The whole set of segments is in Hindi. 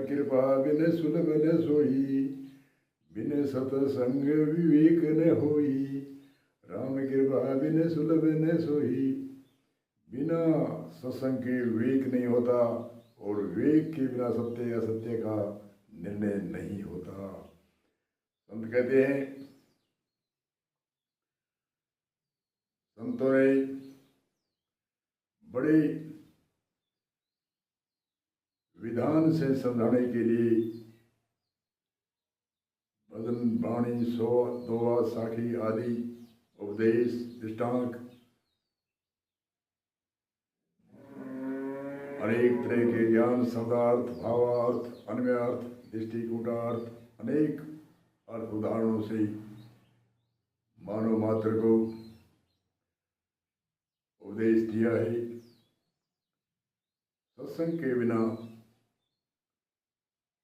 कृपा बिन सुलभ न सोई, बिन सतसंग विवेक न होई। राम कृपा बिन सुलभ न सोई, बिना सत्संग के विवेक नहीं होता, और विवेक के बिना सत्य असत्य का निर्णय नहीं होता। संत कहते हैं, संतों ने बड़े विधान से समझाने के लिए भजन, वाणी, दोहा, साखी आदि उपदेश, दृष्टांत, अनेक तरह के ज्ञान, शब्दार्थ, भावार्थ, अन्वयार्थ, दृष्टिकूटार्थ, अनेक अर्थ उदाहरणों से मानव मात्र को उपदेश दिया है। सत्संग के बिना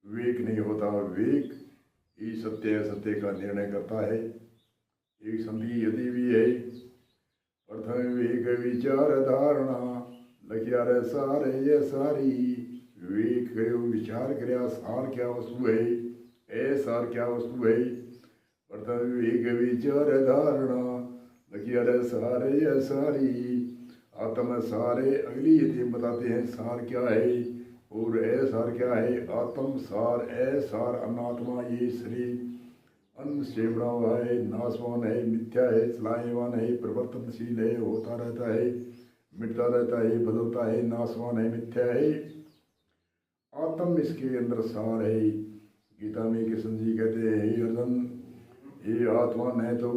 विवेक नहीं होता, विवेक ही सत्य असत्य का निर्णय करता है। एक संधि यदि भी है, प्रथम विवेक विचार धारणा, लखिया रे सारे ये सारी। विवेक करो, विचार कर, सार क्या वस्तु है, ए सार क्या वस्तु है। प्रथम विवेक विचार धारणा, लखिया रे सारे ये सारी। आत्म सारे अगली यदि बताते हैं सार क्या है और ए सार क्या है। आत्म सार, ए सार अनात्मा, ये शरीर अन्न से बना हुआ है, नाशवान है, मिथ्या है, चलाएवान है, परिवर्तनशील है, होता रहता है, मिटता रहता है, बदलता है, नाशवान है, मिथ्या है। आत्म इसके अंदर सार है। गीता में कृष्ण जी कहते हैं, हे अर्जुन, ये आत्मा न तो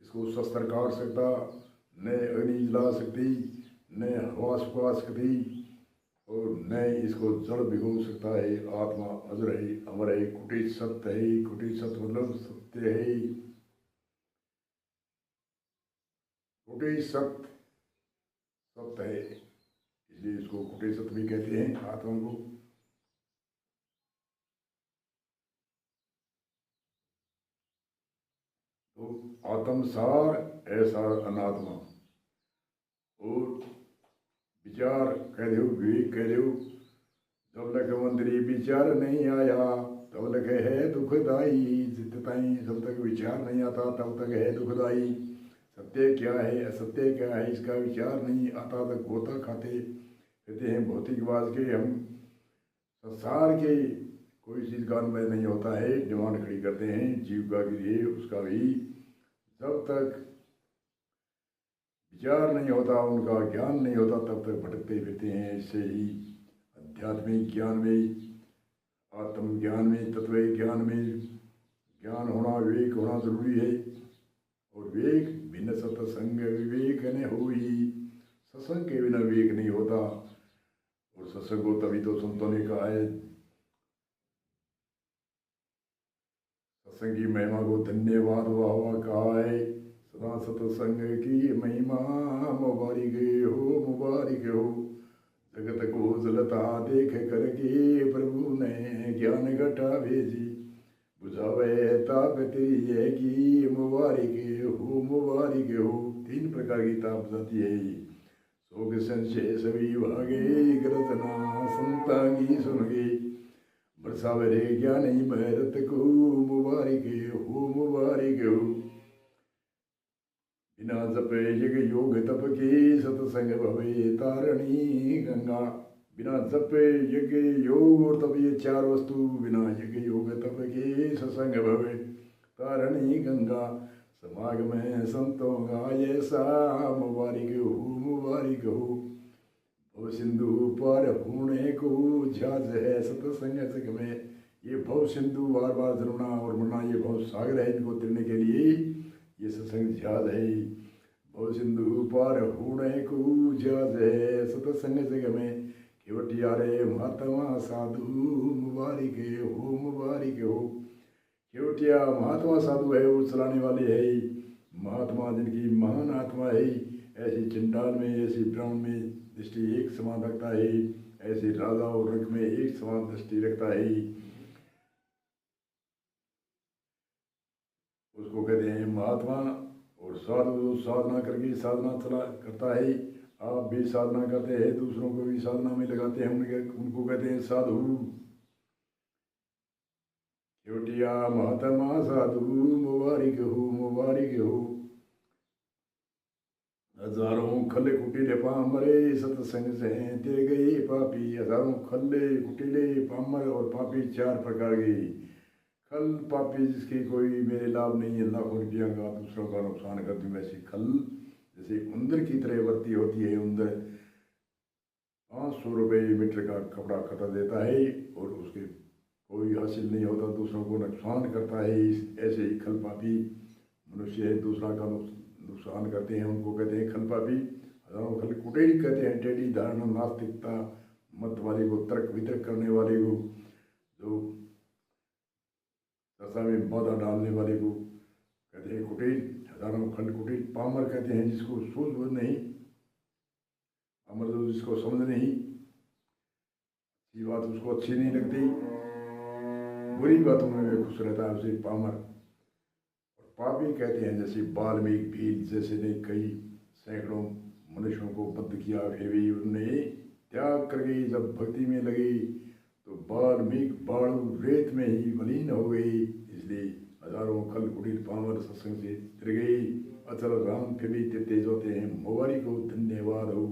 इसको शस्त्र काट सकता, न अग्नि जला सकती, न हवा सुखा सकती, और न इसको जड़ भिगो सकता है। आत्मा अजर है, अमर है, कुटिल सत्य है। कुटिल सत्य मतलब सत्य है, कुटिल सत्य सत्य है, इसलिए इसको कुटिल सत्य भी कहते हैं आत्मा को। तो आत्म सार, ऐसार अनात्मा, और विचार कह दो, विवेक कह दो। जब तक मंदिरी विचार नहीं आया तब तक है दुखदाई। जित ताई जब तक विचार नहीं आता तब तक है दुखदाई। सत्य क्या है, असत्य क्या है, इसका विचार नहीं आता तक गोता खाते कहते हैं भौतिकवाद के हम। संसार के कोई चीज़ का अनुभव नहीं होता है, डिमांड खड़ी करते हैं जीविका के लिए, उसका भी जब तक विचार नहीं होता, उनका ज्ञान नहीं होता, तब तक भटकते फिरते हैं। इससे ही आध्यात्मिक ज्ञान में, आत्मज्ञान में, तत्व ज्ञान में ज्ञान होना, विवेक होना जरूरी है। और विवेक बिन सत्संग विवेक न होई, सत्संग के बिना विवेक नहीं होता। और सत्संग को तभी तो संतों ने कहा है, सत्संग की महिमा को धन्यवाद वाह कहा है। सदा सत्संग की महिमा मुबारिक हो, मुबारिक हो। जगत को जलता देख करके प्रभु ने ज्ञान घटा भेजी, बुझावे ताप तेरी की मुबारिक हो, मुबारिक हो। तीन प्रकार की ताप जाती है। शोक संशय सभी भागे, ग्रतना संता की सुन गए। बरसावे ज्ञानी भैरत को, मुबारिक हो, मुबारिक हो। बिना जपे यज्ञ योग तप के, सत्संग भवे तारणी गंगा। बिना जपे यज्ञ योग और तप, ये चार वस्तु बिना यज्ञ योग तप के सत्संग भवे तारणी गंगा। समागम में संतों का ये सा, मुबारिक हो, मुबारिक हो। भव सिंधु पार होने को झाज है सत्संग जग में। ये भव सिंधु बार बार जलना और मरना, ये भव सागर है, इनको तिरने के लिए ये सत्संग जहाज है। भव सिंधु पार होने को जहाज है सत्संग जग में। केवटिया रे महात्मा साधु, मुबारिक हो, मुबारिक हो। केवटिया महात्मा साधु है, वो चलाने वाले है। महात्मा जिनकी महान आत्मा है, ऐसी चंडाल में, ऐसी ब्राह्मण में दृष्टि एक समान रखता है, ऐसे राजा और रंग में एक समान दृष्टि रखता है, उसको कहते हैं महात्मा। और साधु साधना करके साधना चला करता है। आप भी साधना करते हैं, दूसरों को भी साधना में लगाते हैं, उनको कहते हैं साधु। छोटिया महात्मा साधु मुबारिक हो। हजारों खले कुटिले पामरे सत्संग से ते गई पापी। हजारों खले कुटिले पामर और पापी चार प्रकार की। खल पापी जिसकी कोई मेरे लाभ नहीं है, लाखों रुपया का दूसरों का नुकसान कर दूं, वैसी खल जैसे उंदर की तरह वर्ती होती है। उंदर 500 रुपये मीटर का कपड़ा खरीद देता है और उसके कोई हासिल नहीं होता, दूसरों को नुकसान करता है। ऐसे ही खल पापी मनुष्य है, दूसरा का नुकसान करते हैं, उनको कहते हैं खल पापी। हजारों खल कुटेली कहते हैं टेढ़ी धारणा, नास्तिकता मत वाले को, तर्क वितर्क करने वाले को, जो दशा में बाधा डालने वाले को कहते हैं कुटिल। हजारों खल कुटिल। पामर कहते हैं जिसको सूझबूझ नहीं, पामर जो जिसको समझ नहीं, ये बात उसको अच्छी नहीं लगती, बुरी बातों में वे खुश रहता है, उसे पामर। और पापी कहते हैं जैसे वाल्मीकि भील जैसे ने कई सैकड़ों मनुष्यों को बद्ध किया, फिर भी उन्हें त्याग करके जब भक्ति में लगी तो वाल्मीकि बाणु रेत में ही विलीन हो गई। इसलिए हजारों खल कुटिल पामर सत्संग से तिर गई। अचल राम फिर भी तेज होते हैं। मोबारी को धन्यवाद हो।